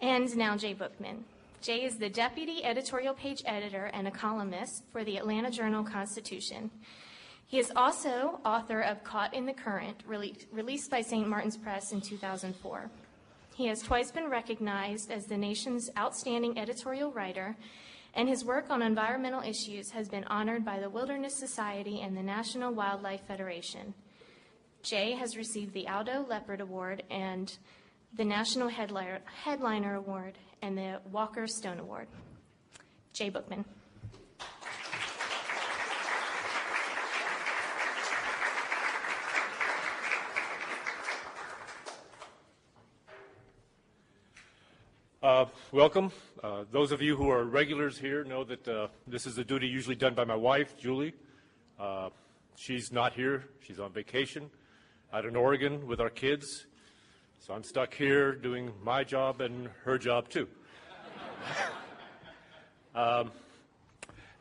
And now Jay Bookman. Jay is the deputy editorial page editor and a columnist for the Atlanta Journal-Constitution. He is also author of Caught in the Current, released by St. Martin's Press in 2004. He has twice been recognized as the nation's outstanding editorial writer, and his work on environmental issues has been honored by the Wilderness Society and the National Wildlife Federation. Jay has received the Aldo Leopard Award and the National Headliner Award and the Walker Stone Award. Jay Bookman. Welcome. Those of you who are regulars here know that this is a duty usually done by my wife, Julie. She's not here. She's on vacation out in Oregon with our kids. So I'm stuck here doing my job and her job too.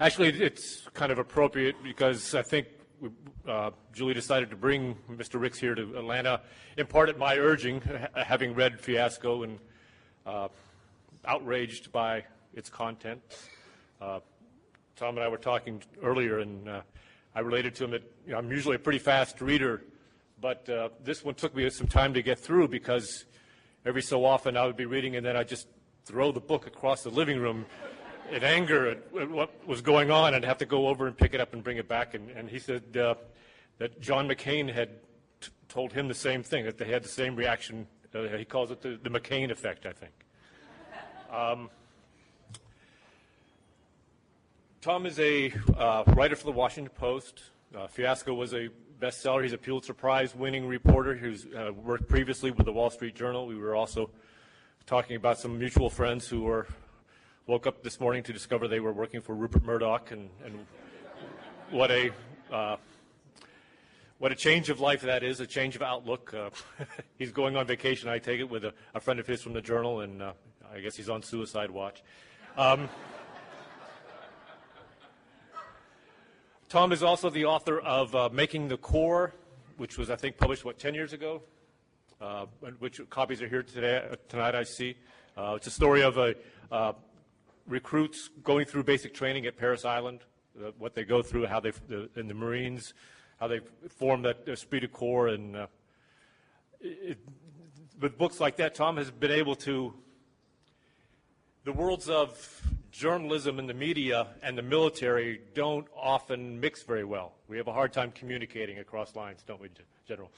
Actually, it's kind of appropriate because I think Julie decided to bring Mr. Ricks here to Atlanta, in part at my urging, having read Fiasco and outraged by its content. Tom and I were talking earlier, and I related to him that I'm usually a pretty fast reader, but this one took me some time to get through because every so often I would be reading and then I'd just throw the book across the living room in anger at what was going on and have to go over and pick it up and bring it back. And he said that John McCain had told him the same thing, that they had the same reaction. He calls it the McCain effect, I think. Tom is a writer for the Washington Post. Fiasco was a bestseller. He's a Pulitzer Prize-winning reporter who's worked previously with the Wall Street Journal. We were also talking about some mutual friends who woke up this morning to discover they were working for Rupert Murdoch, and what a change of life that is, a change of outlook. He's going on vacation, I take it, with a friend of his from the Journal, and I guess he's on suicide watch. Tom is also the author of Making the Core, which was, I think, published, 10 years ago? Which copies are here tonight, I see. It's a story of recruits going through basic training at Parris Island, what they go through, how in the Marines, how they form that esprit de corps. And with books like that, Tom has been able to, the worlds of journalism and the media and the military don't often mix very well. We have a hard time communicating across lines, don't we, General?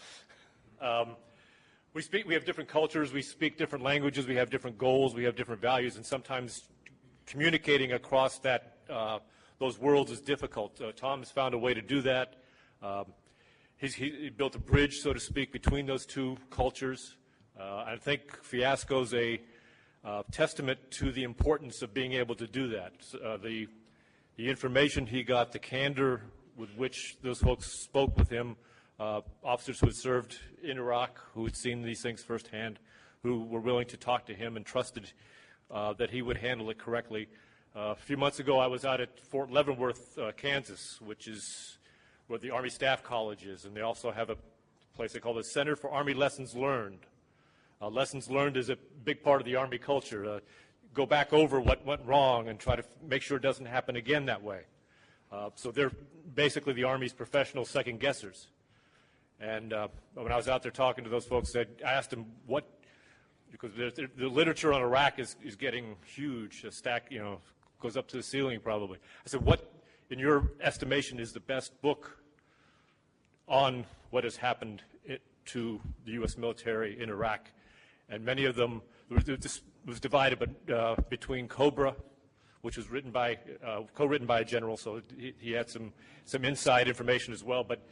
We have different cultures, we speak different languages, we have different goals, we have different values, and sometimes communicating across those worlds is difficult. Tom has found a way to do that. He built a bridge, so to speak, between those two cultures. I think Fiasco's a testament to the importance of being able to do that. The information he got, the candor with which those folks spoke with him, officers who had served in Iraq, who had seen these things firsthand, who were willing to talk to him and trusted that he would handle it correctly. A few months ago, I was out at Fort Leavenworth, Kansas, which is where the Army Staff College is, and they also have a place they call the Center for Army Lessons Learned. Lessons learned is a big part of the Army culture. Go back over what went wrong and try to make sure it doesn't happen again that way. So they're basically the Army's professional second-guessers. And when I was out there talking to those folks, I asked them because the literature on Iraq is getting huge, a stack, goes up to the ceiling probably. I said, what, in your estimation, is the best book on what has happened to the U.S. military in Iraq? And many of them, this was divided between Cobra, which was co-written by a general, so he had some inside information as well. But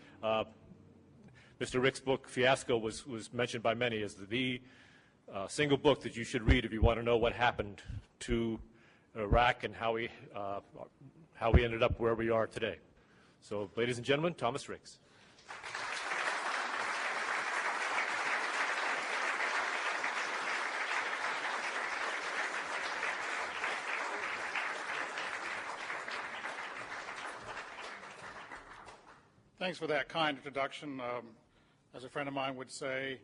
Mr. Rick's book, Fiasco, was mentioned by many as the single book that you should read if you want to know what happened to Iraq and how we ended up where we are today. So, ladies and gentlemen, Thomas Ricks. Thanks for that kind introduction. As a friend of mine would say,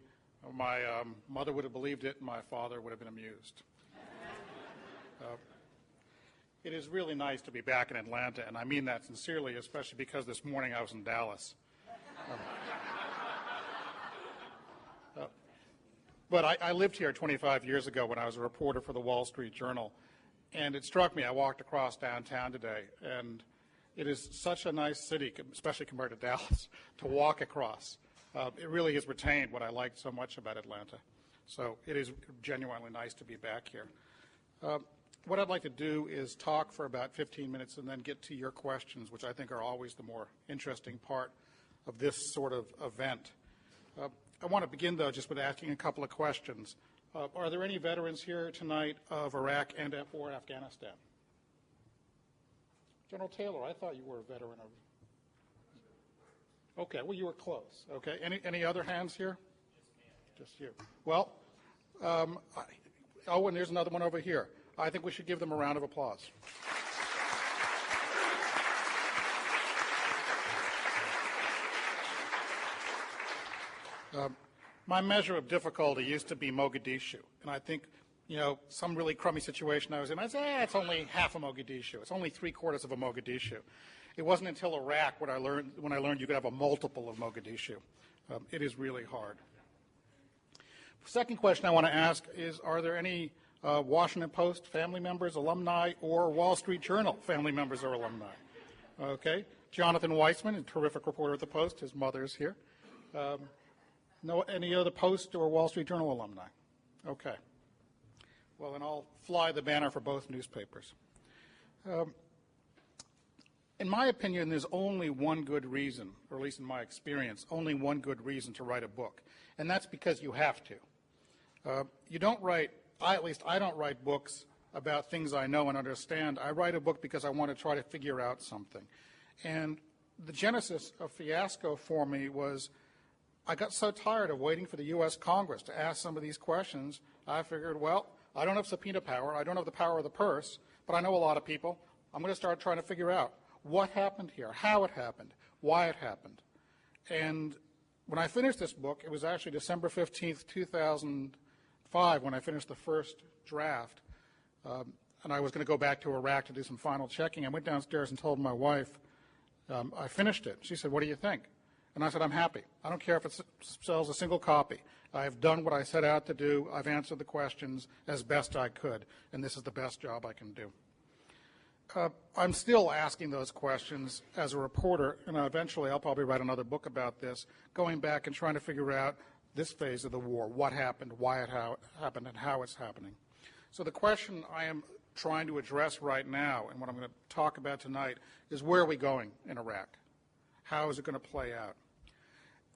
my mother would have believed it, and my father would have been amused. It is really nice to be back in Atlanta, and I mean that sincerely, especially because this morning I was in Dallas. But I lived here 25 years ago when I was a reporter for the Wall Street Journal, and it struck me, I walked across downtown today, and it is such a nice city, especially compared to Dallas, to walk across. It really has retained what I liked so much about Atlanta. So it is genuinely nice to be back here. What I'd like to do is talk for about 15 minutes and then get to your questions, which I think are always the more interesting part of this sort of event. I want to begin, though, just with asking a couple of questions. Are there any veterans here tonight of Iraq and or Afghanistan? General Taylor, I thought you were a veteran of... Okay, well, you were close. Okay, any other hands here? Just you. Well, and there's another one over here. I think we should give them a round of applause. My measure of difficulty used to be Mogadishu, and I think, some really crummy situation I was in, I'd say, it's only half a Mogadishu. It's only 3/4 of a Mogadishu. It wasn't until Iraq when I learned you could have a multiple of Mogadishu. It is really hard. Second question I want to ask is, are there any Washington Post family members, alumni, or Wall Street Journal family members or alumni? Okay. Jonathan Weissman, a terrific reporter at the Post. His mother is here. No, any other Post or Wall Street Journal alumni? Okay. Well, then I'll fly the banner for both newspapers. In my opinion, there's only one good reason, or at least in my experience, only one good reason to write a book, and that's because you have to. You don't write, at least I don't write books about things I know and understand. I write a book because I want to try to figure out something. And the genesis of Fiasco for me was I got so tired of waiting for the U.S. Congress to ask some of these questions, I figured, well, I don't have subpoena power, I don't have the power of the purse, but I know a lot of people. I'm going to start trying to figure out what happened here, how it happened, why it happened. And when I finished this book, it was actually December 15th, 2005, when I finished the first draft, and I was going to go back to Iraq to do some final checking. I went downstairs and told my wife I finished it. She said, "What do you think?" And I said, "I'm happy. I don't care if it sells a single copy. I've done what I set out to do. I've answered the questions as best I could, and this is the best job I can do." I'm still asking those questions as a reporter, and eventually I'll probably write another book about this, going back and trying to figure out this phase of the war, what happened, why it happened, and how it's happening. So the question I am trying to address right now, and what I'm going to talk about tonight, is where are we going in Iraq? How is it going to play out?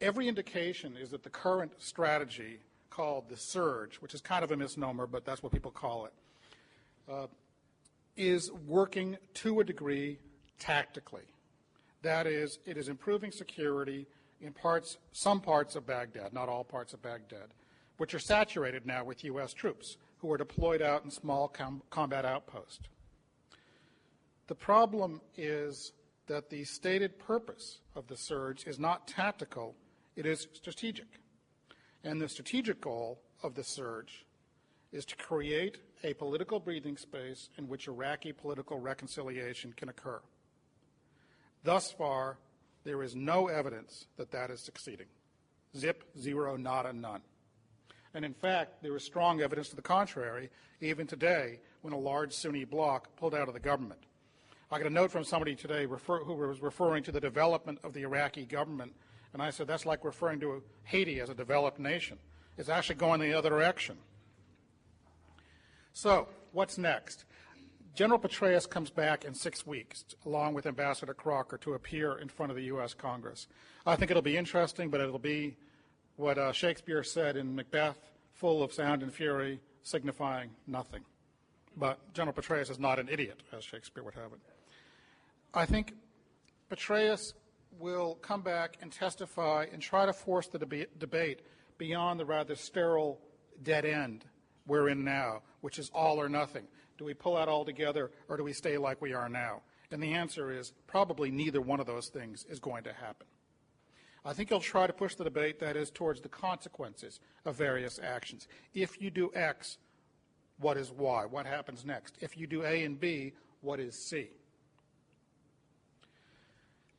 Every indication is that the current strategy, called the surge, which is kind of a misnomer, but that's what people call it, is working to a degree tactically. That is, it is improving security in some parts of Baghdad, not all parts of Baghdad, which are saturated now with U.S. troops who are deployed out in small combat outposts. The problem is that the stated purpose of the surge is not tactical, it is strategic. And the strategic goal of the surge is to create a political breathing space in which Iraqi political reconciliation can occur. Thus far, there is no evidence that that is succeeding. Zip, zero, nada, none. And in fact, there is strong evidence to the contrary, even today, when a large Sunni bloc pulled out of the government. I got a note from somebody today who was referring to the development of the Iraqi government, and I said that's like referring to Haiti as a developed nation. It's actually going the other direction. So, what's next? General Petraeus comes back in 6 weeks, along with Ambassador Crocker, to appear in front of the U.S. Congress. I think it'll be interesting, but it'll be what Shakespeare said in Macbeth, full of sound and fury, signifying nothing. But General Petraeus is not an idiot, as Shakespeare would have it. I think Petraeus will come back and testify and try to force the debate beyond the rather sterile dead end we're in now, which is all or nothing. Do we pull out altogether, or do we stay like we are now? And the answer is probably neither one of those things is going to happen. I think he'll try to push the debate, that is, towards the consequences of various actions. If you do X, what is Y? What happens next? If you do A and B, what is C?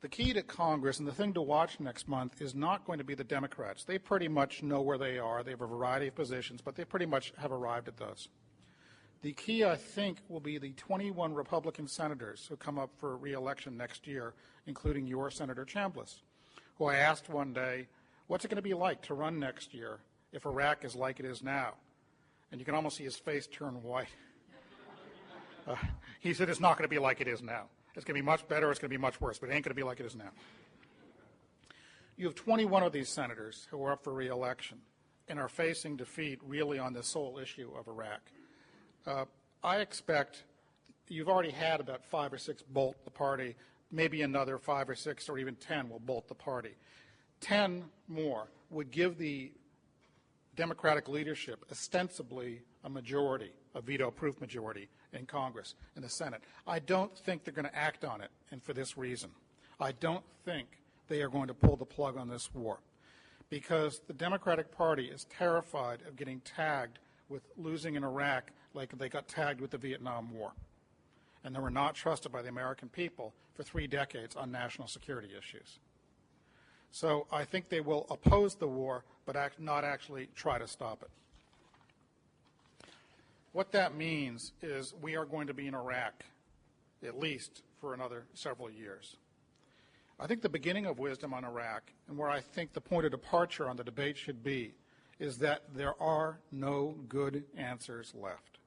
The key to Congress and the thing to watch next month is not going to be the Democrats. They pretty much know where they are. They have a variety of positions, but they pretty much have arrived at those. The key, I think, will be the 21 Republican senators who come up for re-election next year, including your Senator Chambliss, who I asked one day, what's it going to be like to run next year if Iraq is like it is now? And you can almost see his face turn white. He said it's not going to be like it is now. It's going to be much better, it's going to be much worse, but it ain't going to be like it is now. You have 21 of these senators who are up for re-election and are facing defeat really on the sole issue of Iraq. I expect you've already had about 5 or 6 bolt the party, maybe another 5 or 6 or even 10 will bolt the party. 10 more would give the Democratic leadership ostensibly a majority, a veto-proof majority in Congress, in the Senate. I don't think they're going to act on it, and for this reason. I don't think they are going to pull the plug on this war because the Democratic Party is terrified of getting tagged with losing in Iraq like they got tagged with the Vietnam War. And they were not trusted by the American people for 3 decades on national security issues. So I think they will oppose the war, but not actually try to stop it. What that means is we are going to be in Iraq at least for another several years. I think the beginning of wisdom on Iraq, and where I think the point of departure on the debate should be, is that there are no good answers left.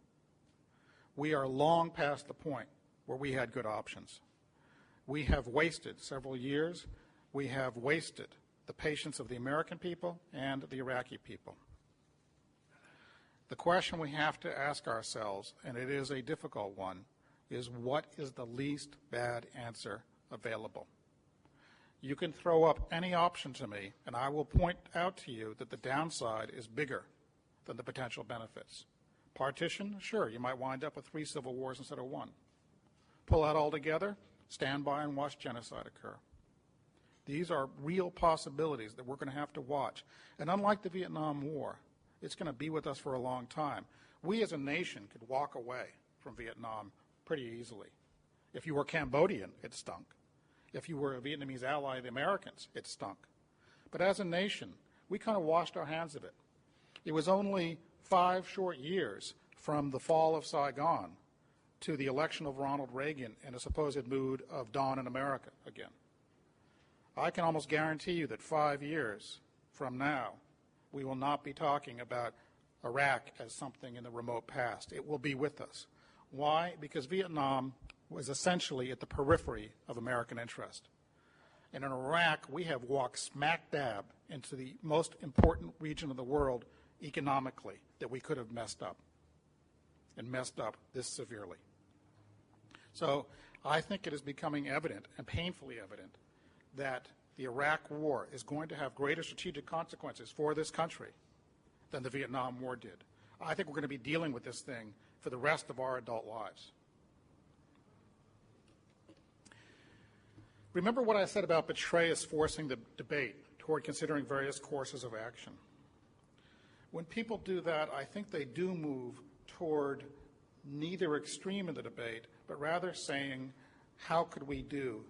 We are long past the point where we had good options. We have wasted several years. We have wasted the patience of the American people and the Iraqi people. The question we have to ask ourselves, and it is a difficult one, is what is the least bad answer available? You can throw up any option to me, and I will point out to you that the downside is bigger than the potential benefits. Partition, sure, you might wind up with 3 civil wars instead of 1. Pull out altogether, stand by and watch genocide occur. These are real possibilities that we're going to have to watch. And unlike the Vietnam War, it's going to be with us for a long time. We as a nation could walk away from Vietnam pretty easily. If you were Cambodian, it stunk. If you were a Vietnamese ally of the Americans, it stunk. But as a nation, we kind of washed our hands of it. It was only 5 short years from the fall of Saigon to the election of Ronald Reagan and a supposed mood of dawn in America again. I can almost guarantee you that 5 years from now, we will not be talking about Iraq as something in the remote past. It will be with us. Why? Because Vietnam was essentially at the periphery of American interest. And in Iraq, we have walked smack dab into the most important region of the world economically that we could have messed up, and messed up this severely. So I think it is becoming evident, and painfully evident, that the Iraq War is going to have greater strategic consequences for this country than the Vietnam War did. I think we're going to be dealing with this thing for the rest of our adult lives. Remember what I said about Petraeus forcing the debate toward considering various courses of action. When people do that, I think they do move toward neither extreme in the debate, but rather saying, how could we do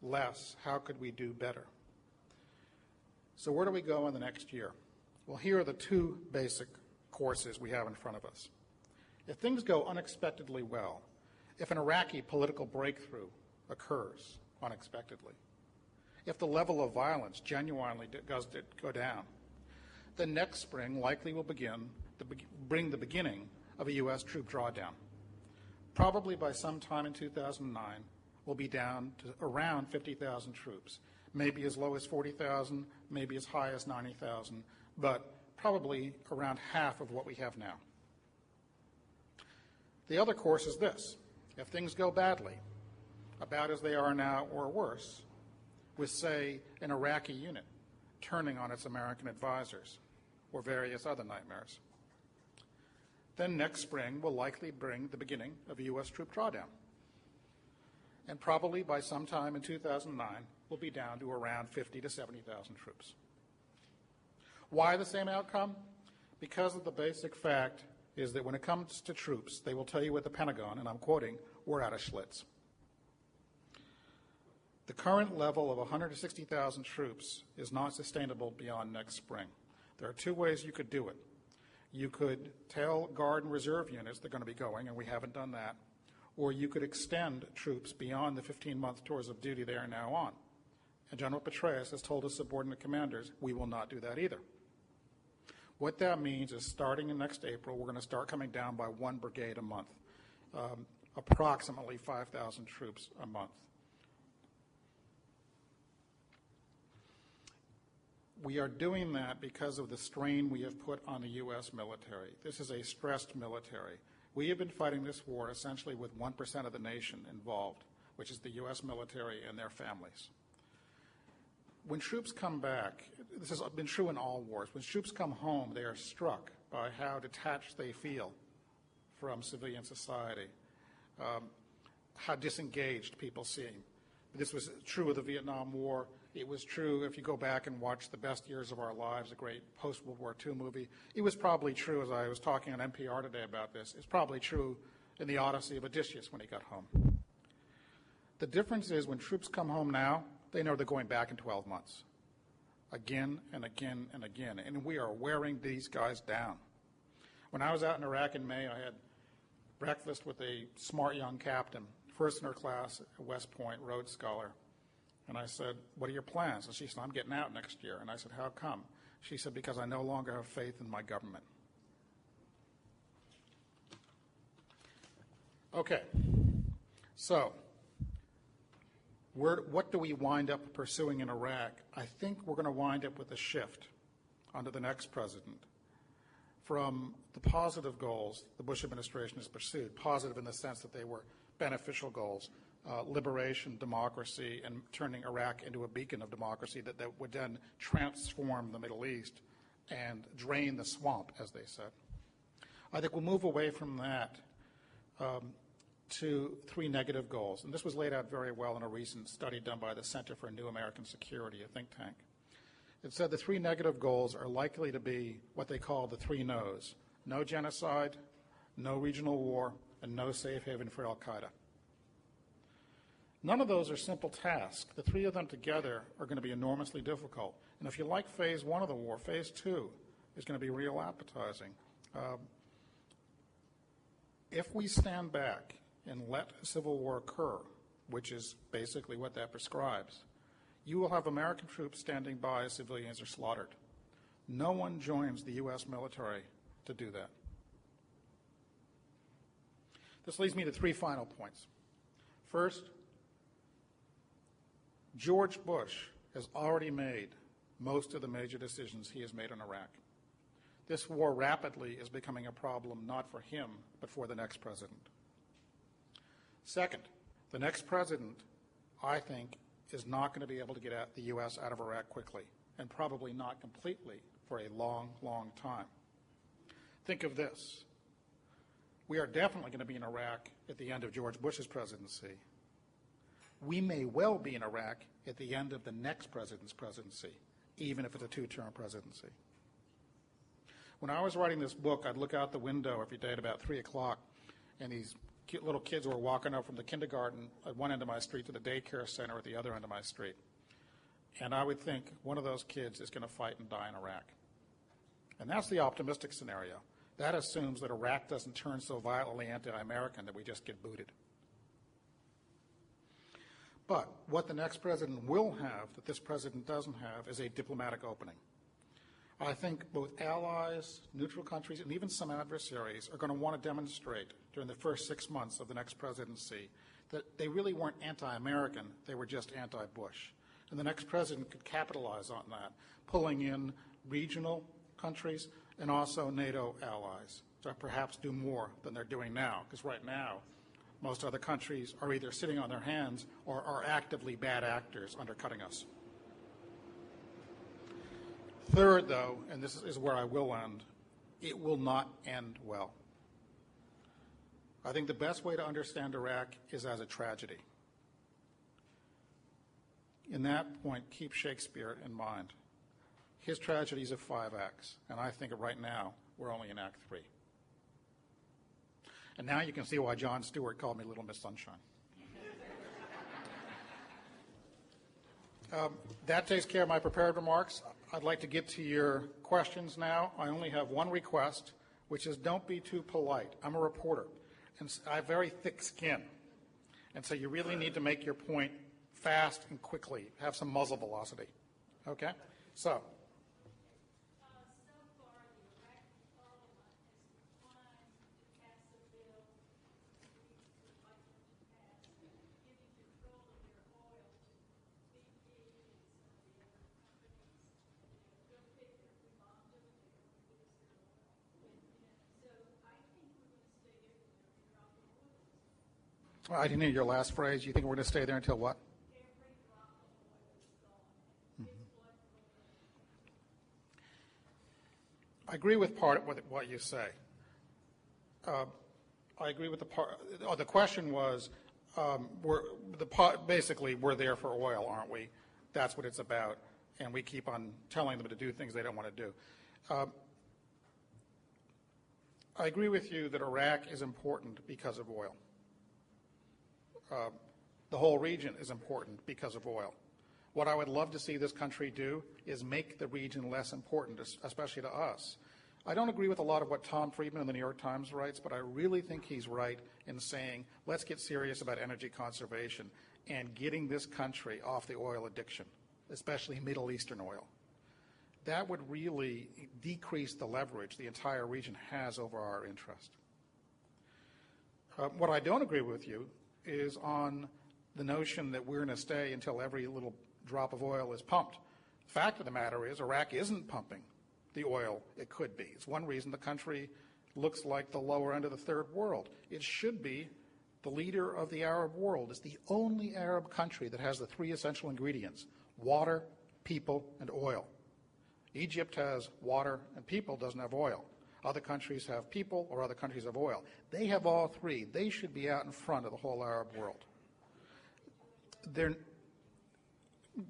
less? How could we do better? So where do we go in the next year? Well, here are the 2 basic courses we have in front of us. If things go unexpectedly well, if an Iraqi political breakthrough occurs unexpectedly, if the level of violence genuinely does go down, then next spring likely will bring the beginning of a U.S. troop drawdown. Probably by sometime in 2009, we'll be down to around 50,000 troops, maybe as low as 40,000, maybe as high as 90,000, but probably around half of what we have now. The other course is this. If things go badly, about as they are now or worse, with, say, an Iraqi unit turning on its American advisors or various other nightmares, then next spring will likely bring the beginning of a U.S. troop drawdown. And probably by sometime in 2009, we'll be down to around 50,000 to 70,000 troops. Why the same outcome? Because of the basic fact is that when it comes to troops, they will tell you at the Pentagon, and I'm quoting, "We're out of Schlitz." The current level of 160,000 troops is not sustainable beyond next spring. There are two ways you could do it. You could tell Guard and Reserve units they're going to be going, and we haven't done that, or you could extend troops beyond the 15-month tours of duty they are now on. And General Petraeus has told his subordinate commanders, we will not do that either. What that means is starting in next April, we're going to start coming down by 1 brigade a month, approximately 5,000 troops a month. We are doing that because of the strain we have put on the U.S. military. This is a stressed military. We have been fighting this war essentially with 1% of the nation involved, which is the U.S. military and their families. When troops come back, this has been true in all wars, when troops come home, they are struck by how detached they feel from civilian society, how disengaged people seem. This was true of the Vietnam War. It was true if you go back and watch The Best Years of Our Lives, a great post-World War II movie. It was probably true, as I was talking on NPR today about this, it's probably true in the Odyssey of Odysseus when he got home. The difference is when troops come home now, they know they're going back in 12 months. Again and again and again. And we are wearing these guys down. When I was out in Iraq in May, I had breakfast with a smart young captain, first in her class at West Point, Rhodes Scholar. And I said, what are your plans? And she said, I'm getting out next year. And I said, how come? She said, because I no longer have faith in my government. Okay, so what do we wind up pursuing in Iraq? I think we're going to wind up with a shift under the next president from the positive goals the Bush administration has pursued, positive in the sense that they were beneficial goals, liberation, democracy, and turning Iraq into a beacon of democracy that would then transform the Middle East and drain the swamp, as they said. I think we'll move away from that to 3 negative goals. And this was laid out very well in a recent study done by the Center for New American Security, a think tank. It said the 3 negative goals are likely to be what they call the 3 no's: no genocide, no regional war, and no safe haven for Al-Qaeda. None of those are simple tasks. The 3 of them together are going to be enormously difficult. And if you like phase 1 of the war, phase 2 is going to be real appetizing. If we stand back and let a civil war occur, which is basically what that prescribes, you will have American troops standing by as civilians are slaughtered. No one joins the U.S. military to do that. This leads me to 3 final points. First, George Bush has already made most of the major decisions he has made in Iraq. This war rapidly is becoming a problem not for him, but for the next president. Second, the next president, I think, is not going to be able to get the U.S. out of Iraq quickly, and probably not completely for a long, long time. Think of this. We are definitely going to be in Iraq at the end of George Bush's presidency. We may well be in Iraq at the end of the next president's presidency, even if it's a 2-term presidency. When I was writing this book, I'd look out the window every day at about 3 o'clock, and these cute little kids were walking up from the kindergarten at one end of my street to the daycare center at the other end of my street. And I would think one of those kids is going to fight and die in Iraq. And that's the optimistic scenario. That assumes that Iraq doesn't turn so violently anti-American that we just get booted. But what the next president will have that this president doesn't have is a diplomatic opening. I think both allies, neutral countries, and even some adversaries are going to want to demonstrate during the first 6 months of the next presidency that they really weren't anti-American, they were just anti-Bush. And the next president could capitalize on that, pulling in regional countries and also NATO allies to perhaps do more than they're doing now, because right now most other countries are either sitting on their hands or are actively bad actors undercutting us. Third, though, and this is where I will end, it will not end well. I think the best way to understand Iraq is as a tragedy. In that point, keep Shakespeare in mind. His tragedies of 5 acts, and I think right now we're only in Act 3. And now you can see why Jon Stewart called me Little Miss Sunshine. That takes care of my prepared remarks. I'd like to get to your questions now. I only have one request, which is don't be too polite. I'm a reporter, and I have very thick skin. And so you really need to make your point fast and quickly, have some muzzle velocity. Okay? So. I didn't hear your last phrase. You think we're going to stay there until what? I agree with part of what you say. I agree with the part. Oh, the question was, basically, we're there for oil, aren't we? That's what it's about, and we keep on telling them to do things they don't want to do. I agree with you that Iraq is important because of oil. The whole region is important because of oil. What I would love to see this country do is make the region less important, especially to us. I don't agree with a lot of what Tom Friedman in the New York Times writes, but I really think he's right in saying, let's get serious about energy conservation and getting this country off the oil addiction, especially Middle Eastern oil. That would really decrease the leverage the entire region has over our interest. What I don't agree with you is on the notion that we're going to stay until every little drop of oil is pumped. The fact of the matter is Iraq isn't pumping the oil it could be. It's one reason the country looks like the lower end of the third world. It should be the leader of the Arab world. It's the only Arab country that has the three essential ingredients: water, people, and oil. Egypt has water and people, doesn't have oil. Other countries have people or other countries have oil. They have all three. They should be out in front of the whole Arab world.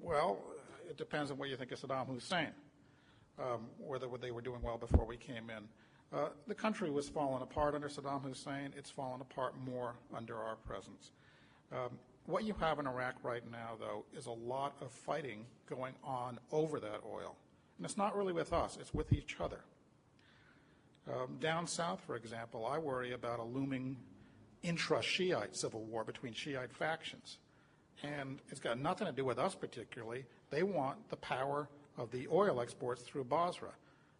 Well, it depends on what you think of Saddam Hussein, whether they were doing well before we came in. The country was falling apart under Saddam Hussein. It's fallen apart more under our presence. What you have in Iraq right now, though, is a lot of fighting going on over that oil. And it's not really with us. It's with each other. Down south, for example, I worry about a looming intra-Shiite civil war between Shiite factions. And it's got nothing to do with us particularly. They want the power of the oil exports through Basra,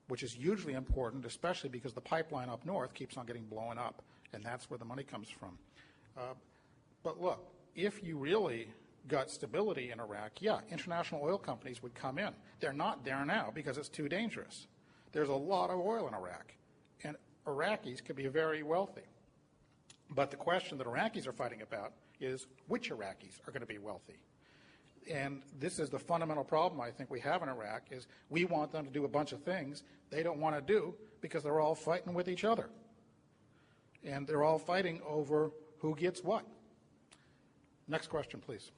which is hugely important, especially because the pipeline up north keeps on getting blown up, and that's where the money comes from. But look, if you really got stability in Iraq, yeah, international oil companies would come in. They're not there now because it's too dangerous. There's a lot of oil in Iraq, and Iraqis could be very wealthy. But the question that Iraqis are fighting about is which Iraqis are going to be wealthy. And this is the fundamental problem I think we have in Iraq is we want them to do a bunch of things they don't want to do because they're all fighting with each other. And they're all fighting over who gets what. Next question, please.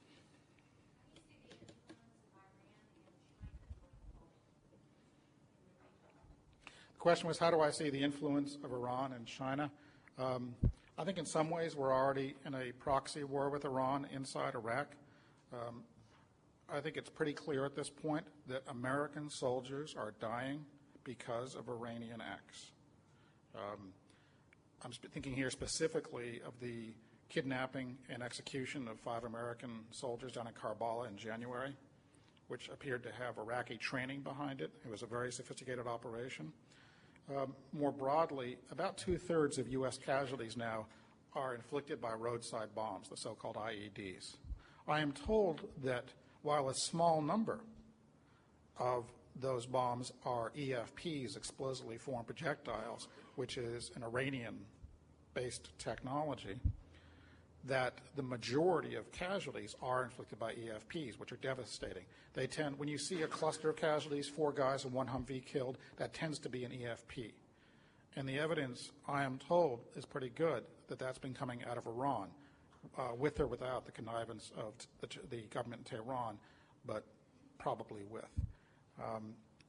The question was, how do I see the influence of Iran and China? I think in some ways we're already in a proxy war with Iran inside Iraq. I think it's pretty clear at this point that American soldiers are dying because of Iranian acts. I'm thinking here specifically of the kidnapping and execution of 5 American soldiers down in Karbala in January, which appeared to have Iraqi training behind it. It was a very sophisticated operation. More broadly, about 2/3 of U.S. casualties now are inflicted by roadside bombs, the so-called IEDs. I am told that while a small number of those bombs are EFPs, explosively formed projectiles, which is an Iranian-based technology, that the majority of casualties are inflicted by EFPs, which are devastating. They tend, when you see a cluster of casualties, 4 guys and 1 Humvee killed, that tends to be an EFP. And the evidence, I am told, is pretty good that that's been coming out of Iran, with or without the connivance of the government in Tehran, but probably with.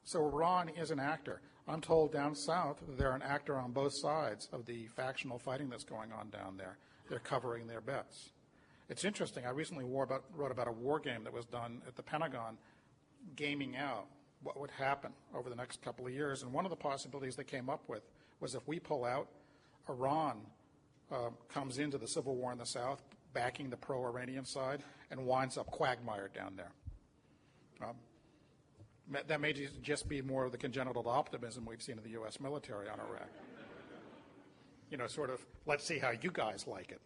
So Iran is an actor. I'm told down south that they're an actor on both sides of the factional fighting that's going on down there. They're covering their bets. It's interesting. I recently wrote about a war game that was done at the Pentagon, gaming out what would happen over the next couple of years. And one of the possibilities they came up with was if we pull out, Iran comes into the civil war in the south, backing the pro-Iranian side, and winds up quagmire down there. That may just be more of the congenital optimism we've seen in the U.S. military on Iraq. You know, sort of, let's see how you guys like it.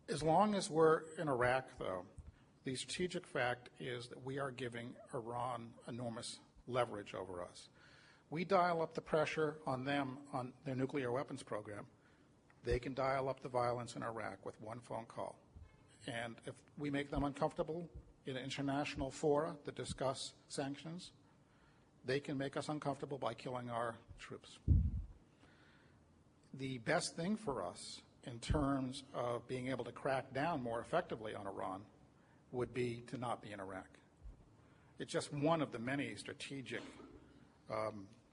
As long as we're in Iraq, though, the strategic fact is that we are giving Iran enormous leverage over us. We dial up the pressure on them on their nuclear weapons program. They can dial up the violence in Iraq with one phone call. And if we make them uncomfortable in international fora that discuss sanctions, they can make us uncomfortable by killing our troops. The best thing for us in terms of being able to crack down more effectively on Iran would be to not be in Iraq. It's just one of the many strategic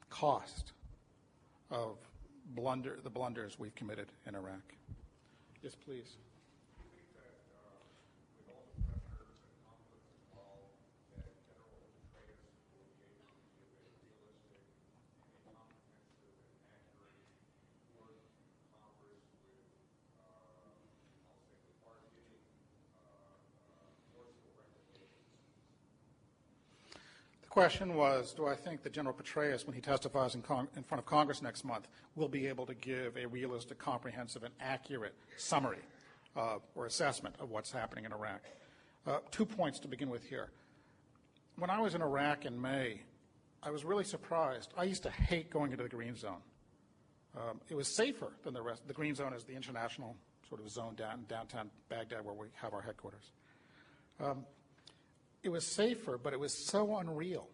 cost of the blunders we've committed in Iraq. Yes, please. The question was, do I think that General Petraeus, when he testifies in front of Congress next month, will be able to give a realistic, comprehensive, and accurate summary or assessment of what's happening in Iraq? 2 points to begin with here. When I was in Iraq in May, I was really surprised. I used to hate going into the Green Zone. It was safer than the rest. The Green Zone is the international sort of zone downtown Baghdad where we have our headquarters. It was safer, but it was so unreal.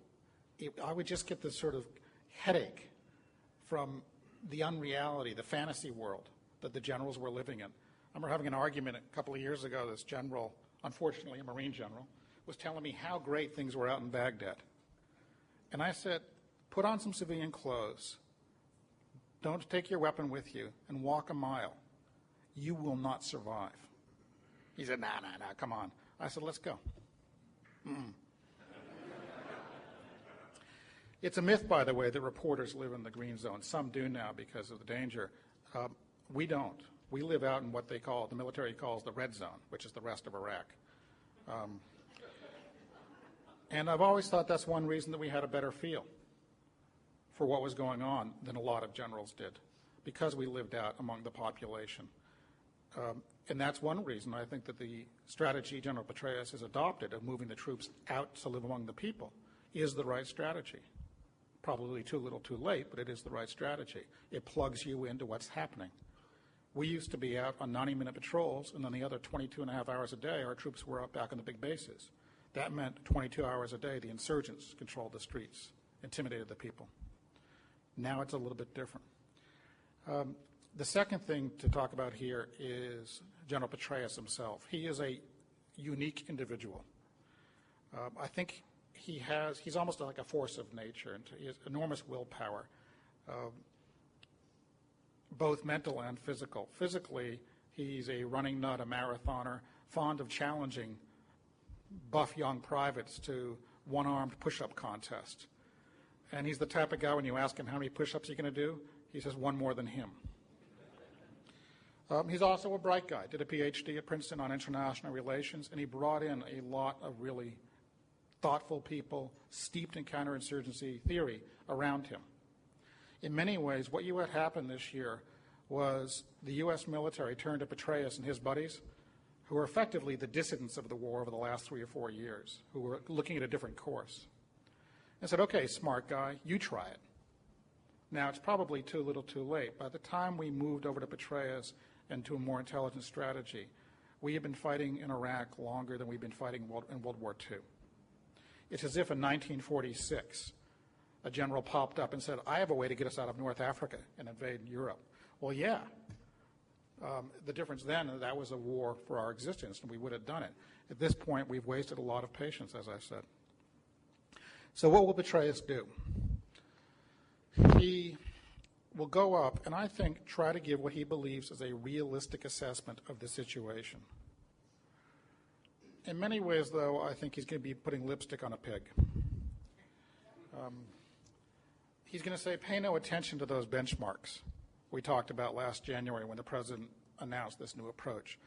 I would just get this sort of headache from the unreality, the fantasy world that the generals were living in. I remember having an argument a couple of years ago. This general, unfortunately a Marine general, was telling me how great things were out in Baghdad. And I said, put on some civilian clothes, don't take your weapon with you, and walk a mile. You will not survive. He said, nah, come on. I said, let's go. It's a myth, by the way, that reporters live in the Green Zone. Some do now because of the danger. We don't. We live out in what the military calls the Red Zone, which is the rest of Iraq. And I've always thought that's one reason that we had a better feel for what was going on than a lot of generals did, because we lived out among the population. And that's one reason I think that the strategy General Petraeus has adopted of moving the troops out to live among the people is the right strategy. Probably too little too late, but it is the right strategy. It plugs you into what's happening. We used to be out on 90-minute patrols, and then the other 22 and a half hours a day, our troops were up back on the big bases. That meant 22 hours a day, the insurgents controlled the streets, intimidated the people. Now it's a little bit different. The second thing to talk about here is General Petraeus himself. He is a unique individual. I think he's almost like a force of nature, and he has enormous willpower, both mental and physical. Physically, he's a running nut, a marathoner, fond of challenging buff young privates to one-armed push-up contest. And he's the type of guy, when you ask him how many push-ups he's going to do, he says one more than him. He's also a bright guy, did a PhD at Princeton on international relations, and he brought in a lot of really thoughtful people steeped in counterinsurgency theory around him. In many ways, what you had happen this year was the U.S. military turned to Petraeus and his buddies, who were effectively the dissidents of the war over the last 3 or 4 years, who were looking at a different course, and said, okay, smart guy, you try it. Now, it's probably too little too late. By the time we moved over to Petraeus and to a more intelligent strategy, we have been fighting in Iraq longer than we've been fighting in World War II. It's as if in 1946, a general popped up and said, I have a way to get us out of North Africa and invade Europe. Well, yeah. The difference then, that was a war for our existence, and we would have done it. At this point, we've wasted a lot of patience, as I said. So what will Petraeus do? He will go up and I think try to give what he believes is a realistic assessment of the situation. In many ways, though, I think he's going to be putting lipstick on a pig. He's going to say, pay no attention to those benchmarks we talked about last January when the president announced this new approach.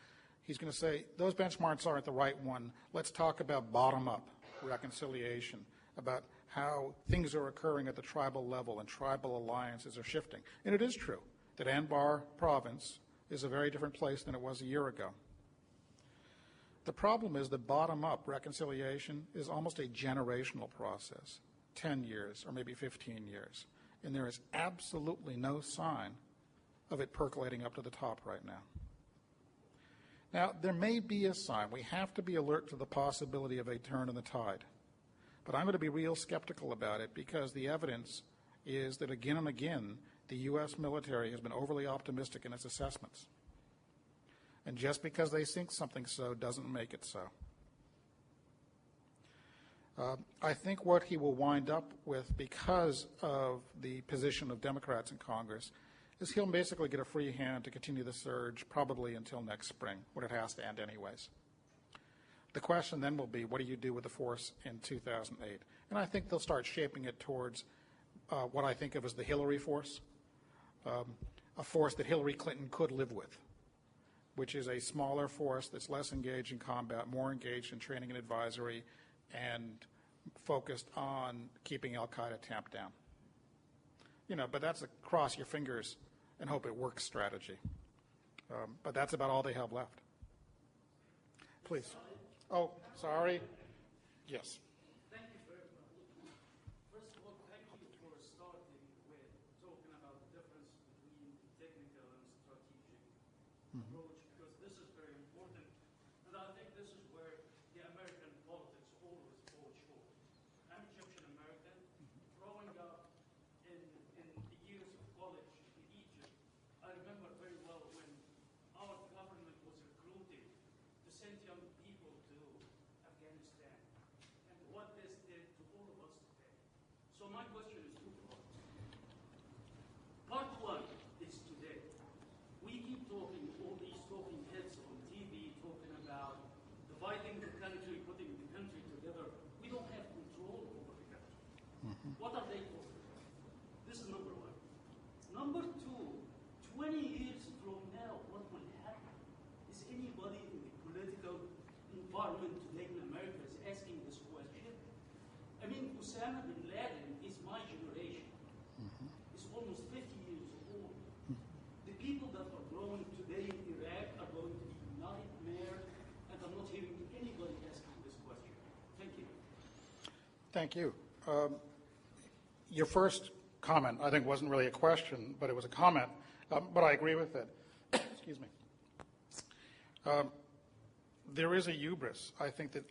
He's going to say, those benchmarks aren't the right one. Let's talk about bottom-up reconciliation, about how things are occurring at the tribal level and tribal alliances are shifting. And it is true that Anbar province is a very different place than it was a year ago. The problem is that bottom-up reconciliation is almost a generational process, 10 years or maybe 15 years. And there is absolutely no sign of it percolating up to the top right now. Now, there may be a sign. We have to be alert to the possibility of a turn in the tide. But I'm going to be real skeptical about it because the evidence is that again and again, the U.S. military has been overly optimistic in its assessments. And just because they think something so doesn't make it so. I think what he will wind up with because of the position of Democrats in Congress is he'll basically get a free hand to continue the surge probably until next spring, when it has to end anyways. The question then will be, what do you do with the force in 2008? And I think they'll start shaping it towards what I think of as the Hillary force, a force that Hillary Clinton could live with, which is a smaller force that's less engaged in combat, more engaged in training and advisory, and focused on keeping Al-Qaeda tamped down. You know, but that's a cross your fingers and hope it works strategy. But that's about all they have left. Please. Oh, sorry. Yes. Thank you very much. First of all, thank you for starting with talking about the difference between technical and strategic approach, because this is very important. And I think this is where the American politics always fall short. I'm Egyptian American. Growing up in the years of college in Egypt, I remember very well when our government was recruiting to send young people to Afghanistan and what this did to all of us today. So my question is two parts. Part one is today. We keep talking, all these talking heads on TV talking about dividing the country, putting the country together. We don't have control over the country. What are they talking about? This is number one. Number two, 20 years from now, what will happen? Is anybody in the political environment today in America is asking this question? I mean, Osama bin Laden is my generation. He's almost 50 years old. The people that are growing today in Iraq are going to be nightmare, and I'm not hearing anybody asking this question. Thank you. Thank you. Your first comment, I think, wasn't really a question, but it was a comment, but I agree with it. Excuse me. There is a hubris, I think, that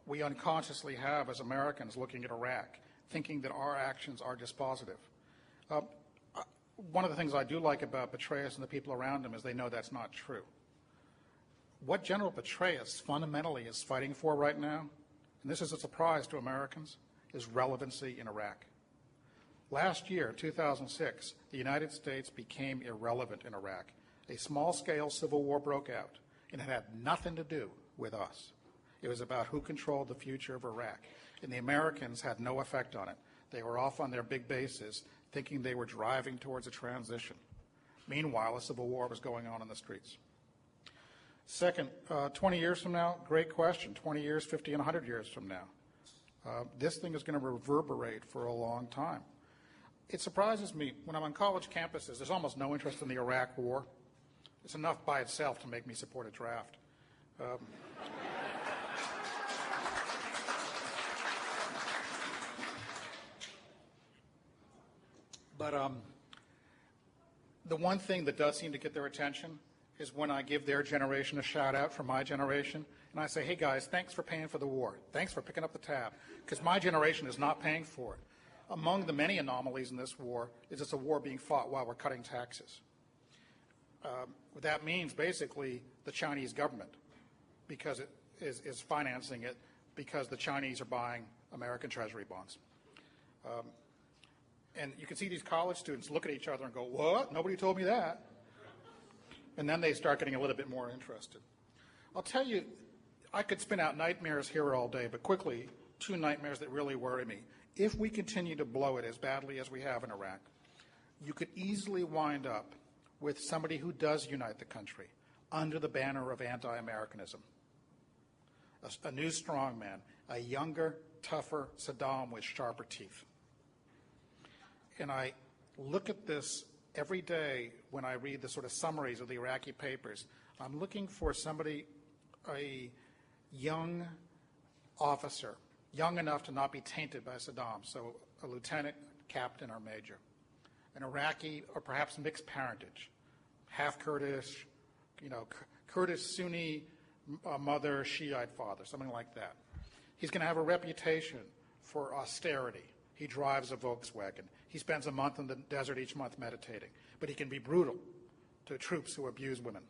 we unconsciously have as Americans looking at Iraq, thinking that our actions are dispositive. One of the things I do like about Petraeus and the people around him is they know that's not true. What General Petraeus fundamentally is fighting for right now, and this is a surprise to Americans, is relevancy in Iraq. Last year, 2006, the United States became irrelevant in Iraq. A small-scale civil war broke out, and it had nothing to do with us. It was about who controlled the future of Iraq, and the Americans had no effect on it. They were off on their big bases, thinking they were driving towards a transition. Meanwhile, a civil war was going on in the streets. Second, 20 years from now, great question. 20 years, 50, and 100 years from now. This thing is going to reverberate for a long time. It surprises me, when I'm on college campuses, there's almost no interest in the Iraq war. It's enough by itself to make me support a draft. But the one thing that does seem to get their attention is when I give their generation a shout out for my generation, and I say, hey guys, thanks for paying for the war. Thanks for picking up the tab, because my generation is not paying for it. Among the many anomalies in this war is it's a war being fought while we're cutting taxes. That means basically the Chinese government, because it is financing it, because the Chinese are buying American Treasury bonds. And you can see these college students look at each other and go, what? Nobody told me that. And then they start getting a little bit more interested. I'll tell you, I could spin out nightmares here all day, but quickly, 2 nightmares that really worry me. If we continue to blow it as badly as we have in Iraq, you could easily wind up with somebody who does unite the country under the banner of anti-Americanism. A new strongman, a younger, tougher Saddam with sharper teeth. And I look at this every day when I read the sort of summaries of the Iraqi papers. I'm looking for somebody, a young officer, young enough to not be tainted by Saddam, so a lieutenant, captain, or major. An Iraqi or perhaps mixed parentage, half Kurdish, Kurdish Sunni mother, Shiite father, something like that. He's going to have a reputation for austerity. He drives a Volkswagen. He spends a month in the desert each month meditating. But he can be brutal to troops who abuse women.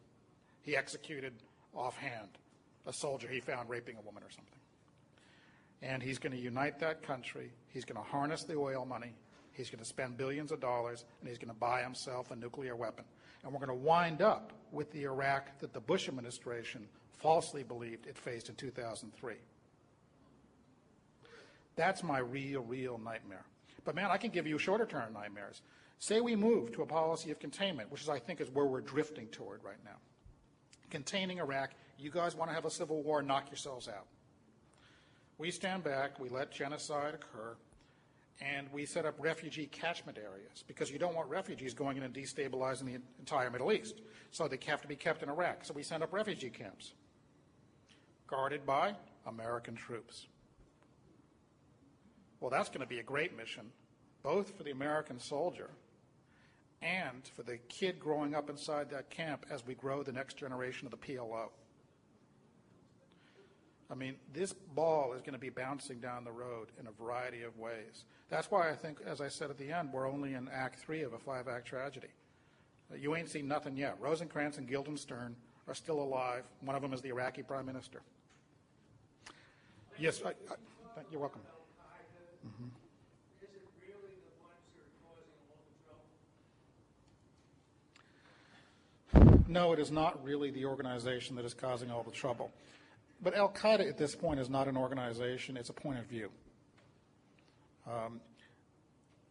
He executed offhand a soldier he found raping a woman or something. And he's going to unite that country. He's going to harness the oil money. He's going to spend billions of dollars, and he's going to buy himself a nuclear weapon. And we're going to wind up with the Iraq that the Bush administration falsely believed it faced in 2003. That's my real nightmare. But man, I can give you shorter-term nightmares. Say we move to a policy of containment, which I think is where we're drifting toward right now. Containing Iraq, you guys want to have a civil war, knock yourselves out. We stand back, we let genocide occur, and we set up refugee catchment areas because you don't want refugees going in and destabilizing the entire Middle East. So they have to be kept in Iraq. So we send up refugee camps, guarded by American troops. Well, that's going to be a great mission, both for the American soldier and for the kid growing up inside that camp as we grow the next generation of the PLO. I mean, this ball is going to be bouncing down the road in a variety of ways. That's why I think, as I said at the end, we're only in Act 3 of a 5-act tragedy. You ain't seen nothing yet. Rosencrantz and Guildenstern are still alive. One of them is the Iraqi prime minister. Yes, you're welcome. Mm-hmm. Is it really the ones who are causing all the trouble? No, it is not really the organization that is causing all the trouble. But Al-Qaeda at this point is not an organization, it's a point of view.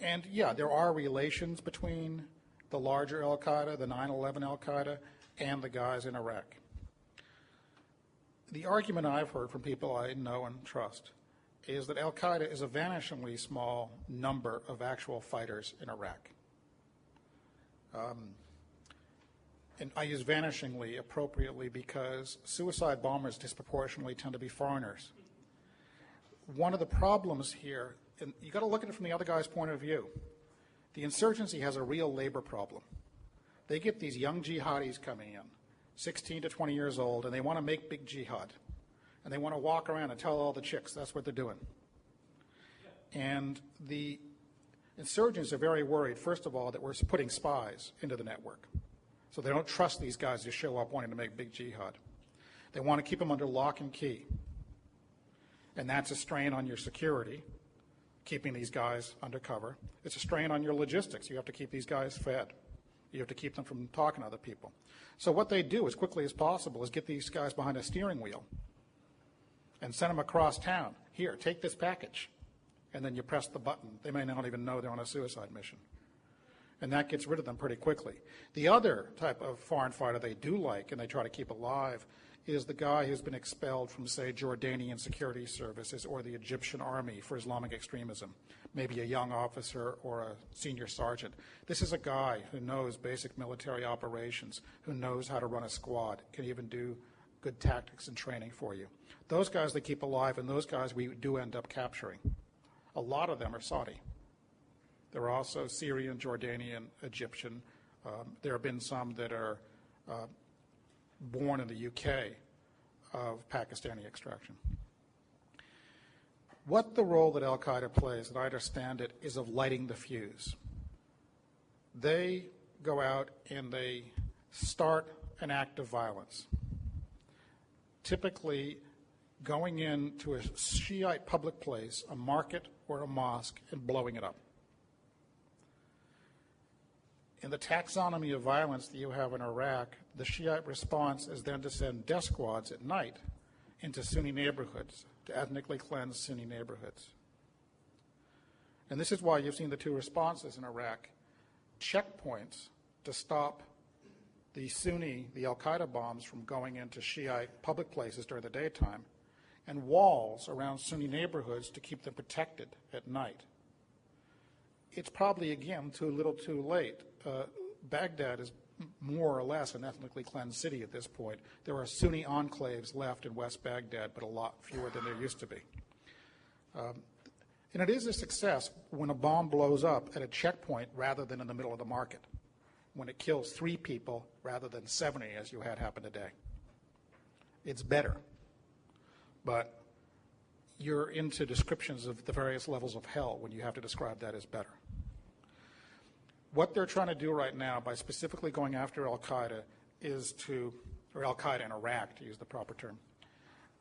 And yeah, there are relations between the larger Al-Qaeda, the 9/11 Al-Qaeda, and the guys in Iraq. The argument I've heard from people I know and trust is that Al-Qaeda is a vanishingly small number of actual fighters in Iraq. And I use vanishingly appropriately because suicide bombers disproportionately tend to be foreigners. One of the problems here, and you got to look at it from the other guy's point of view, the insurgency has a real labor problem. They get these young jihadis coming in, 16 to 20 years old, and they want to make big jihad. And they want to walk around and tell all the chicks that's what they're doing. And the insurgents are very worried, first of all, that we're putting spies into the network. So they don't trust these guys to show up wanting to make big jihad. They want to keep them under lock and key. And that's a strain on your security, keeping these guys undercover. It's a strain on your logistics. You have to keep these guys fed. You have to keep them from talking to other people. So what they do as quickly as possible is get these guys behind a steering wheel and send them across town. Here, take this package. And then you press the button. They may not even know they're on a suicide mission. And that gets rid of them pretty quickly. The other type of foreign fighter they do like and they try to keep alive is the guy who's been expelled from, say, Jordanian security services or the Egyptian army for Islamic extremism, maybe a young officer or a senior sergeant. This is a guy who knows basic military operations, who knows how to run a squad, can even do good tactics and training for you. Those guys they keep alive, and those guys we do end up capturing. A lot of them are Saudi. There are also Syrian, Jordanian, Egyptian. There have been some that are born in the UK of Pakistani extraction. What the role that Al-Qaeda plays, that I understand it, is of lighting the fuse. They go out and they start an act of violence, typically going into a Shiite public place, a market or a mosque and blowing it up. In the taxonomy of violence that you have in Iraq, the Shiite response is then to send death squads at night into Sunni neighborhoods, to ethnically cleanse Sunni neighborhoods. And this is why you've seen the two responses in Iraq: checkpoints to stop the Sunni, the Al-Qaeda bombs from going into Shiite public places during the daytime, and walls around Sunni neighborhoods to keep them protected at night. It's probably, again, too little too late. Baghdad is more or less an ethnically cleansed city at this point. There are Sunni enclaves left in West Baghdad, but a lot fewer than there used to be. And it is a success when a bomb blows up at a checkpoint rather than in the middle of the market, when it kills 3 people rather than 70, as you had happen today. It's better. But you're into descriptions of the various levels of hell when you have to describe that as better. What they're trying to do right now by specifically going after Al-Qaeda or Al-Qaeda in Iraq, to use the proper term,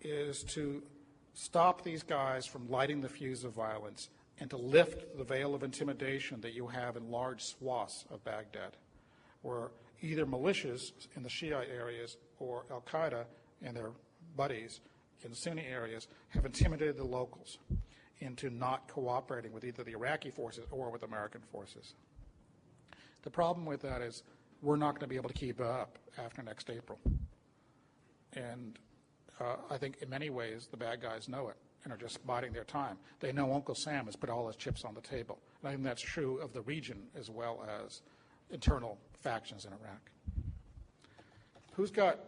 is to stop these guys from lighting the fuse of violence and to lift the veil of intimidation that you have in large swaths of Baghdad, where either militias in the Shiite areas or Al-Qaeda and their buddies in Sunni areas have intimidated the locals into not cooperating with either the Iraqi forces or with American forces. The problem with that is we're not going to be able to keep up after next April. And I think in many ways the bad guys know it and are just biding their time. They know Uncle Sam has put all his chips on the table. And I think that's true of the region as well as internal factions in Iraq. Who's got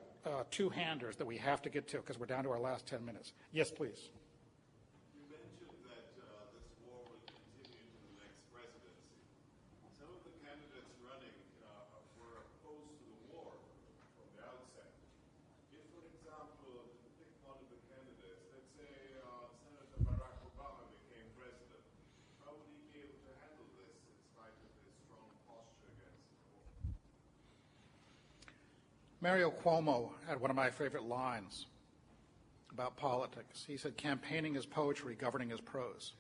2-handers that we have to get to because we're down to our last 10 minutes? Yes, please. You mentioned that this war will continue into the next presidency. Some of the candidates running were opposed to the war from the outset. If, for example, pick one of the candidates, let's say Senator Barack Obama became president, how would he be able to handle this in spite of his strong posture against the war? Mario Cuomo had one of my favorite lines about politics. He said, campaigning is poetry, governing is prose.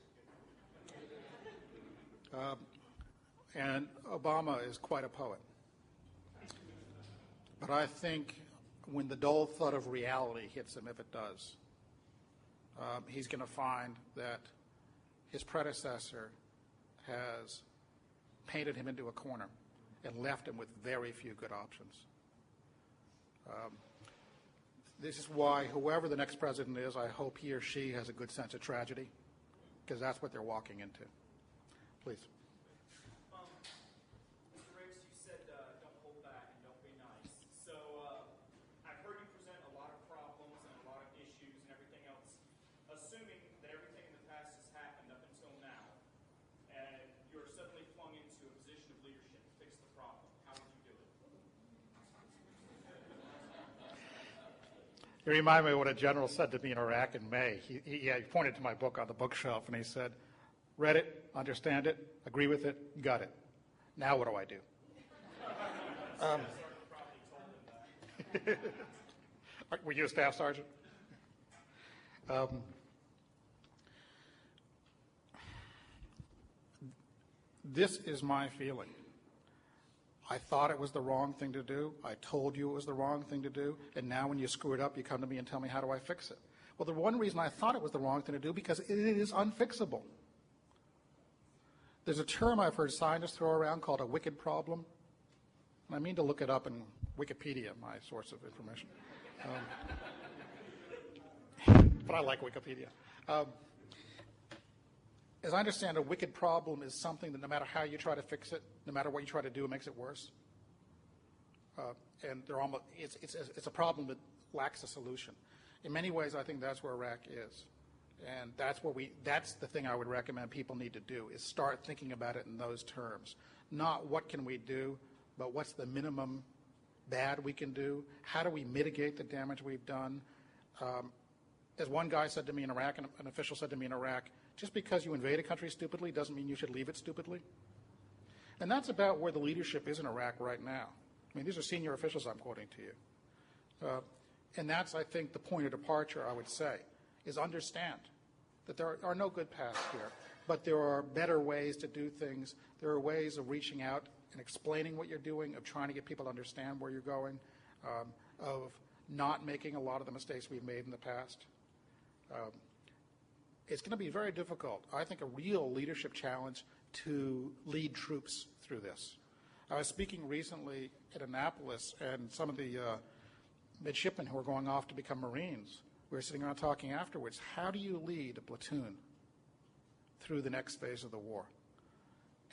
And Obama is quite a poet. But I think when the dull thud of reality hits him, if it does, he's going to find that his predecessor has painted him into a corner and left him with very few good options. This is why whoever the next president is, I hope he or she has a good sense of tragedy, because that's what they're walking into. Please. Mr. Riggs, you said don't hold back and don't be nice. So I've heard you present a lot of problems and a lot of issues and everything else. Assuming that everything in the past has happened up until now, and you're suddenly flung into a position of leadership to fix the problem, how would you do it? You remind me of what a general said to me in Iraq in May. He pointed to my book on the bookshelf and he said, read it, understand it, agree with it, got it. Now what do I do? Were you a staff sergeant? This is my feeling. I thought it was the wrong thing to do. I told you it was the wrong thing to do. And now when you screw it up, you come to me and tell me, how do I fix it? Well, the one reason I thought it was the wrong thing to do, because it is unfixable. There's a term I've heard scientists throw around called a wicked problem. And I mean to look it up in Wikipedia, my source of information. But I like Wikipedia. As I understand, a wicked problem is something that no matter how you try to fix it, no matter what you try to do, it makes it worse. And they're almost, it's a problem that lacks a solution. In many ways, I think that's where Iraq is. And that's the thing I would recommend people need to do, is start thinking about it in those terms. Not what can we do, but what's the minimum bad we can do? How do we mitigate the damage we've done? As one guy said to me in Iraq, and an official said to me in Iraq, just because you invade a country stupidly doesn't mean you should leave it stupidly. And that's about where the leadership is in Iraq right now. I mean, these are senior officials I'm quoting to you. And that's, I think, the point of departure, I would say, is understand that there are no good paths here. but there are better ways to do things. There are ways of reaching out and explaining what you're doing, of trying to get people to understand where you're going, of not making a lot of the mistakes we've made in the past. It's going to be very difficult, I think, a real leadership challenge to lead troops through this. I was speaking recently at Annapolis, and some of the midshipmen who are going off to become Marines, we were sitting around talking afterwards, how do you lead a platoon through the next phase of the war?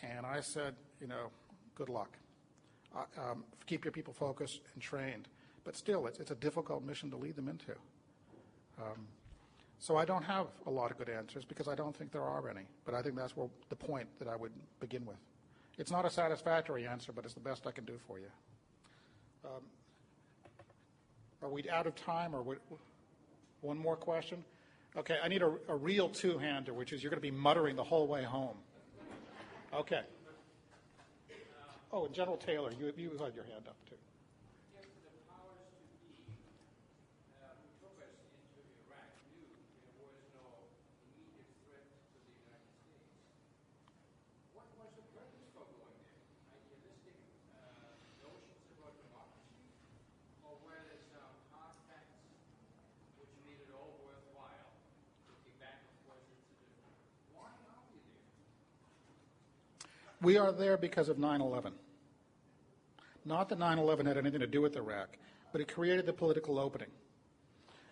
And I said, good luck. Keep your people focused and trained. But still, it's a difficult mission to lead them into. So I don't have a lot of good answers because I don't think there are any. But I think that's the point that I would begin with. It's not a satisfactory answer, but it's the best I can do for you. Are we out of time, or one more question? Okay, I need a real two-hander, which is you're going to be muttering the whole way home. Okay. Oh, and General Taylor, you had your hand up too. If the powers to be who took us into Iraq knew there was no immediate threat to the United States, what was the purpose for going there? Idealistic notions about democracy, or were there some hard facts which made it all worthwhile? Looking back, of course, it's a different. Why are we there? We are there because of 9/11. Not that 9/11 had anything to do with Iraq, but it created the political opening.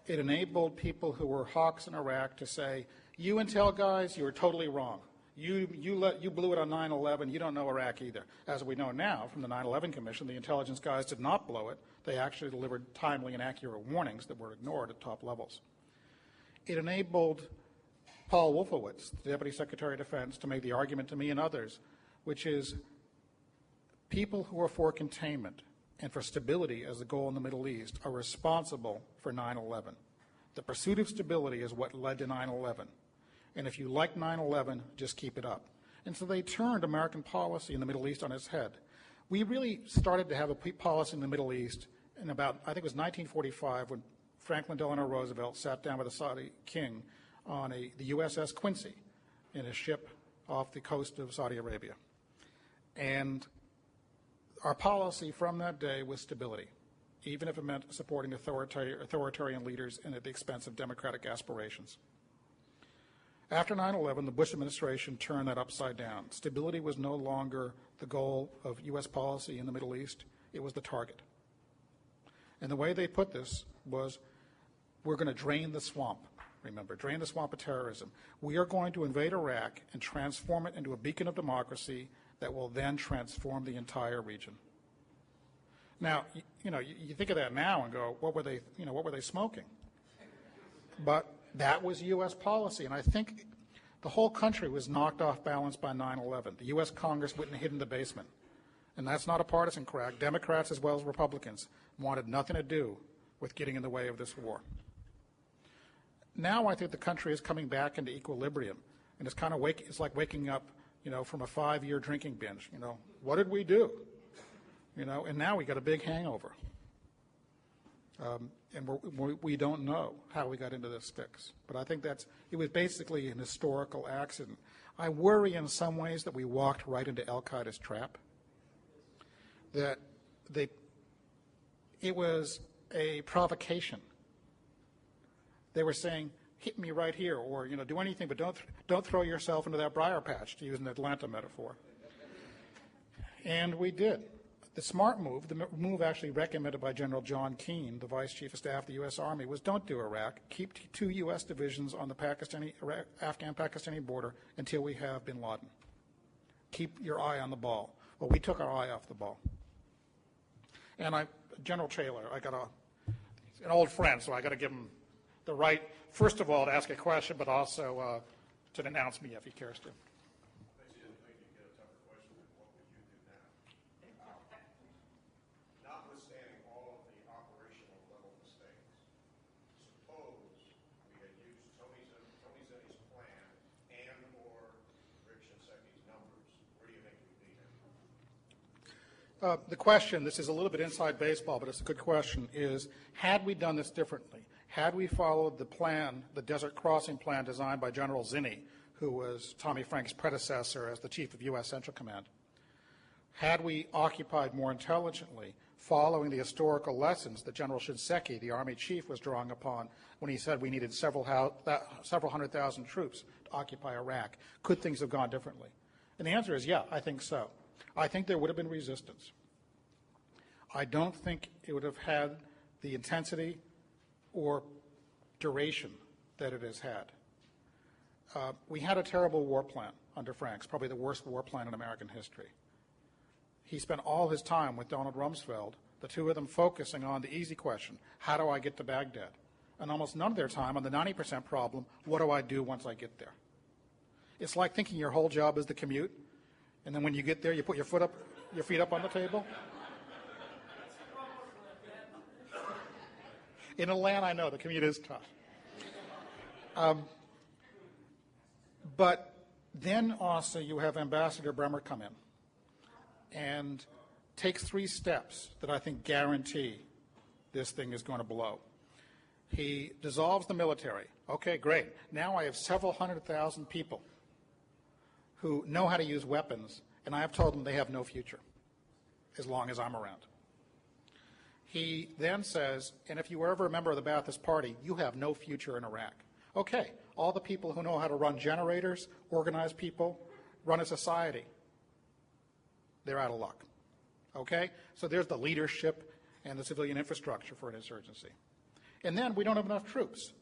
It enabled people who were hawks in Iraq to say, you intel guys, you were totally wrong. You blew it on 9/11, you don't know Iraq either. As we know now from the 9/11 Commission, the intelligence guys did not blow it. They actually delivered timely and accurate warnings that were ignored at top levels. It enabled Paul Wolfowitz, the Deputy Secretary of Defense, to make the argument to me and others, which is people who are for containment and for stability as the goal in the Middle East are responsible for 9/11. The pursuit of stability is what led to 9/11. And if you like 9/11, just keep it up. And so they turned American policy in the Middle East on its head. We really started to have a policy in the Middle East in about, I think it was 1945, when Franklin Delano Roosevelt sat down with the Saudi king on the USS Quincy in a ship off the coast of Saudi Arabia. And our policy from that day was stability, even if it meant supporting authoritarian leaders and at the expense of democratic aspirations. After 9/11, the Bush administration turned that upside down. Stability was no longer the goal of U.S. policy in the Middle East. It was the target. And the way they put this was, we're going to drain the swamp. Remember, drain the swamp of terrorism. We are going to invade Iraq and transform it into a beacon of democracy that will then transform the entire region. Now, you think of that now and go, what were they smoking? But that was U.S. policy, and I think the whole country was knocked off balance by 9/11. The U.S. Congress went and hid in the basement, and that's not a partisan crack. Democrats as well as Republicans wanted nothing to do with getting in the way of this war. Now I think the country is coming back into equilibrium, and it's kind of it's like waking up from a 5-year drinking binge. What did we do? And now we got a big hangover. And we don't know how we got into this fix. But I think it was basically an historical accident. I worry in some ways that we walked right into Al-Qaeda's trap. That it was a provocation. They were saying, hit me right here, or do anything, but don't throw yourself into that briar patch, to use an Atlanta metaphor. And we did. The smart move, the move actually recommended by General John Keane, the Vice Chief of Staff of the U.S. Army, was don't do Iraq. Keep 2 U.S. divisions on the Afghan-Pakistani border until we have bin Laden. Keep your eye on the ball. Well, we took our eye off the ball. And General Taylor, he's an old friend, so I got to give him the right, first of all, to ask a question, but also to denounce me if he cares to. Notwithstanding all of the operational level mistakes, suppose we had used Tony Zinni's plan and or Rick Shinseki numbers, where do you think we'd be now? The question, this is a little bit inside baseball, but it's a good question, is had we done this differently? Had we followed the plan, the Desert Crossing plan designed by General Zinni, who was Tommy Frank's predecessor as the chief of U.S. Central Command. Had we occupied more intelligently, following the historical lessons that General Shinseki, the Army chief, was drawing upon when he said we needed several hundred thousand troops to occupy Iraq, could things have gone differently? And the answer is yeah, I think so. I think there would have been resistance. I don't think it would have had the intensity or duration that it has had. We had a terrible war plan under Franks, probably the worst war plan in American history. He spent all his time with Donald Rumsfeld, the two of them focusing on the easy question, how do I get to Baghdad? And almost none of their time on the 90% problem, what do I do once I get there? It's like thinking your whole job is the commute, and then when you get there, you put your feet up on the table. In Atlanta, I know the commute is tough. But then also you have Ambassador Bremer come in and takes 3 steps that I think guarantee this thing is going to blow. He dissolves the military. Okay, great. Now I have several 100,000 people who know how to use weapons, and I have told them they have no future as long as I'm around. He then says, and if you were ever a member of the Ba'athist Party, you have no future in Iraq. Okay, all the people who know how to run generators, organize people, run a society, they're out of luck. Okay? So there's the leadership and the civilian infrastructure for an insurgency. And then we don't have enough troops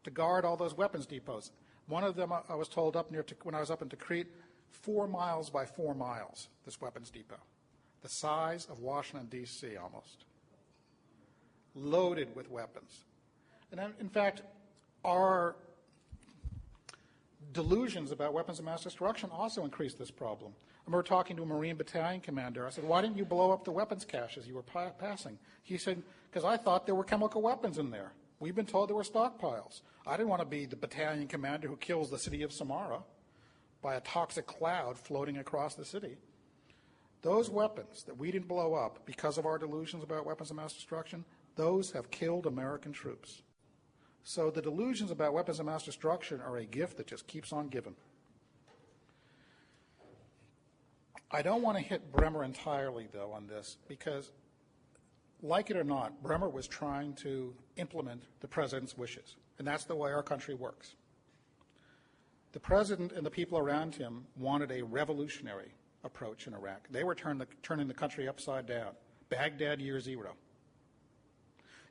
to guard all those weapons depots. One of them, I was told when I was up in Tikrit, 4 miles by 4 miles, this weapons depot. The size of Washington, D.C. almost. Loaded with weapons. And in fact, our delusions about weapons of mass destruction also increased this problem. I remember talking to a Marine battalion commander. I said, why didn't you blow up the weapons caches you were passing? He said, because I thought there were chemical weapons in there. We've been told there were stockpiles. I didn't want to be the battalion commander who kills the city of Samara by a toxic cloud floating across the city. Those weapons that we didn't blow up because of our delusions about weapons of mass destruction, those have killed American troops. So the delusions about weapons of mass destruction are a gift that just keeps on giving. I don't want to hit Bremer entirely, though, on this, because, like it or not, Bremer was trying to implement the president's wishes, and that's the way our country works. The president and the people around him wanted a revolutionary approach in Iraq. They were turning the country upside down. Baghdad year 0.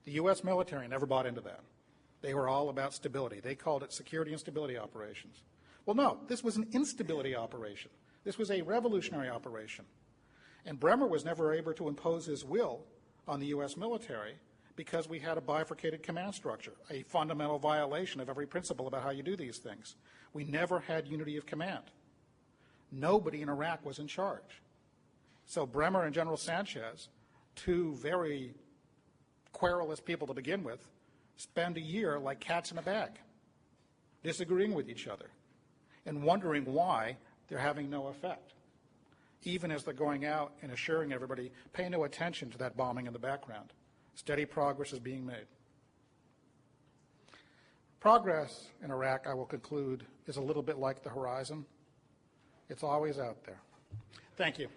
The U.S. military never bought into that. They were all about stability. They called it security and stability operations. Well, no, this was an instability operation. This was a revolutionary operation. And Bremer was never able to impose his will on the U.S. military because we had a bifurcated command structure, a fundamental violation of every principle about how you do these things. We never had unity of command. Nobody in Iraq was in charge. So Bremer and General Sanchez, 2 very querulous people to begin with, spend a year like cats in a bag, disagreeing with each other and wondering why they're having no effect, even as they're going out and assuring everybody, pay no attention to that bombing in the background. Steady progress is being made. Progress in Iraq, I will conclude, is a little bit like the horizon. It's always out there. Thank you.